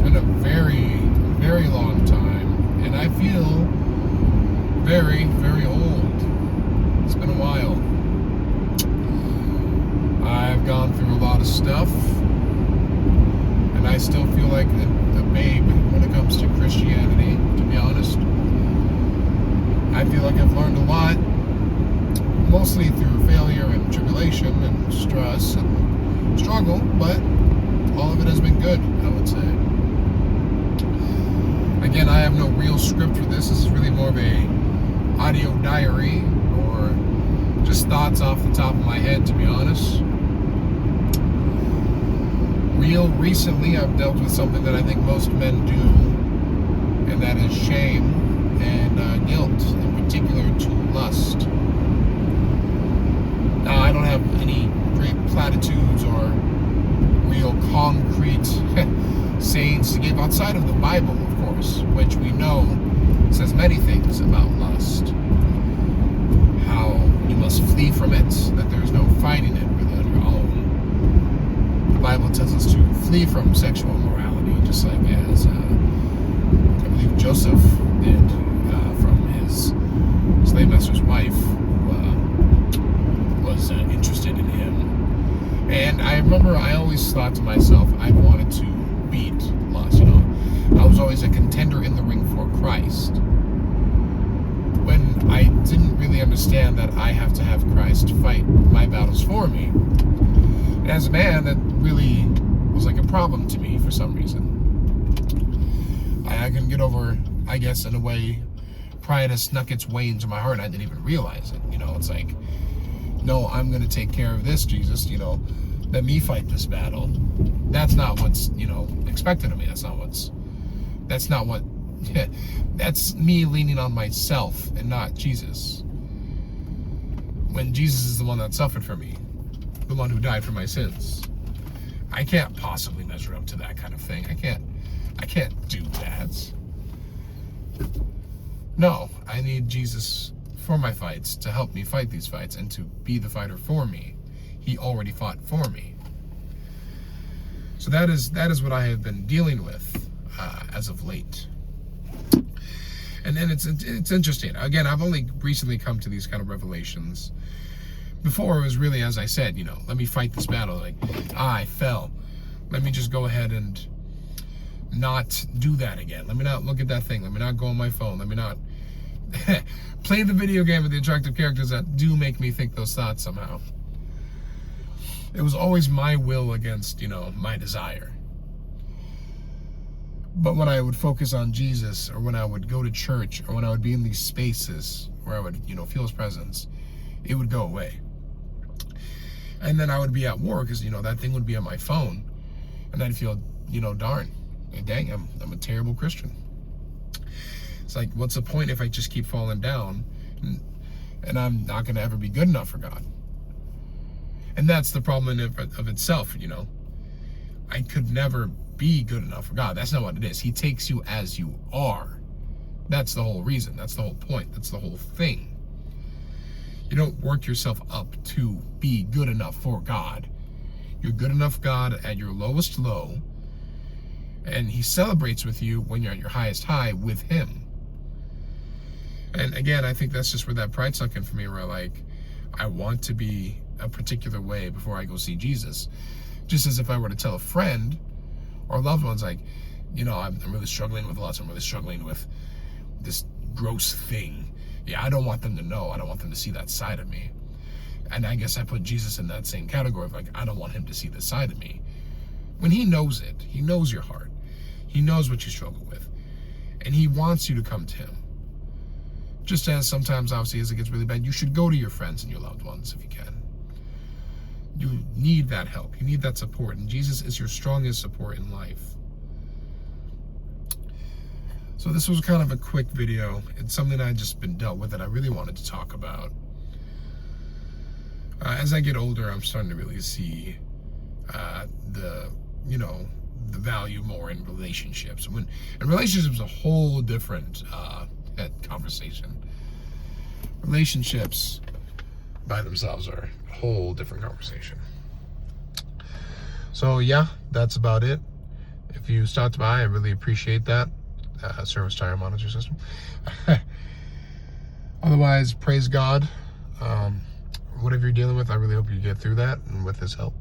been a very, very long time, and I feel very, very old. It's been a while. I've gone through a lot of stuff, and I still feel like a babe when it comes to Christianity, to be honest. I feel like I've learned a lot, mostly through failure and tribulation and stress and struggle, but all of it has been good, I would say. Again, I have no real script for this. This is really more of a audio diary or just thoughts off the top of my head, to be honest. Real recently, I've dealt with something that I think most men do, and that is shame and guilt, in particular to lust. Now, I don't have any great platitudes or real concrete sayings to give outside of the Bible, of course, which we know says many things about lust. How you must flee from it, that there's no fighting it really on your own. The Bible tells us to flee from sexual immorality, just like as I believe Joseph did from his slave master's wife, who was interested in him. And I remember I always thought to myself, I wanted to beat lust, I was always a contender in the ring for Christ. When I didn't really understand that I have to have Christ fight my battles for me. And as a man, that really was like a problem to me for some reason. I can get over, I guess, in a way, pride has snuck its way into my heart and I didn't even realize it. It's like, no, I'm going to take care of this, Jesus, let me fight this battle. That's not what's, expected of me. That's me leaning on myself and not Jesus. When Jesus is the one that suffered for me, the one who died for my sins. I can't possibly measure up to that kind of thing. I can't do that. No, I need Jesus for my fights, to help me fight these fights, and to be the fighter for me. He already fought for me. So that is what I have been dealing with as of late. And then it's interesting. Again, I've only recently come to these kind of revelations. Before, it was really, as I said, let me fight this battle. Like, I fell. Let me just go ahead and not do that again. Let me not look at that thing. Let me not go on my phone. Let me not play the video game with the attractive characters that do make me think those thoughts somehow. It was always my will against, my desire. But when I would focus on Jesus, or when I would go to church, or when I would be in these spaces where I would, feel his presence, it would go away. And then I would be at war because, that thing would be on my phone. And I'd feel, darn, dang, I'm a terrible Christian. It's like, what's the point if I just keep falling down and I'm not going to ever be good enough for God? And that's the problem of itself, I could never be good enough for God. That's not what it is. He takes you as you are. That's the whole reason. That's the whole point. That's the whole thing. You don't work yourself up to be good enough for God. You're good enough God at your lowest low, and he celebrates with you when you're at your highest high with him. And again, I think that's just where that pride sunk in for me, where I want to be a particular way before I go see Jesus. Just as if I were to tell a friend or loved ones, I'm really struggling with lust. I'm really struggling with this gross thing. Yeah, I don't want them to know. I don't want them to see that side of me. And I guess I put Jesus in that same category of I don't want him to see this side of me. When he knows it, he knows your heart. He knows what you struggle with. And he wants you to come to him. Just as sometimes, obviously, as it gets really bad, you should go to your friends and your loved ones if you can. You need that help. You need that support. And Jesus is your strongest support in life. So this was kind of a quick video. It's something I've just been dealt with that I really wanted to talk about. As I get older, I'm starting to really see the value more in relationships. And relationships is a whole different conversation. Relationships by themselves are a whole different conversation. So yeah, that's about it. If you stopped by, I really appreciate that. Service tire monitor system. Otherwise, praise God. Whatever you're dealing with, I really hope you get through that and with his help.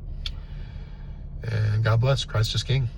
And God bless. Christ is King.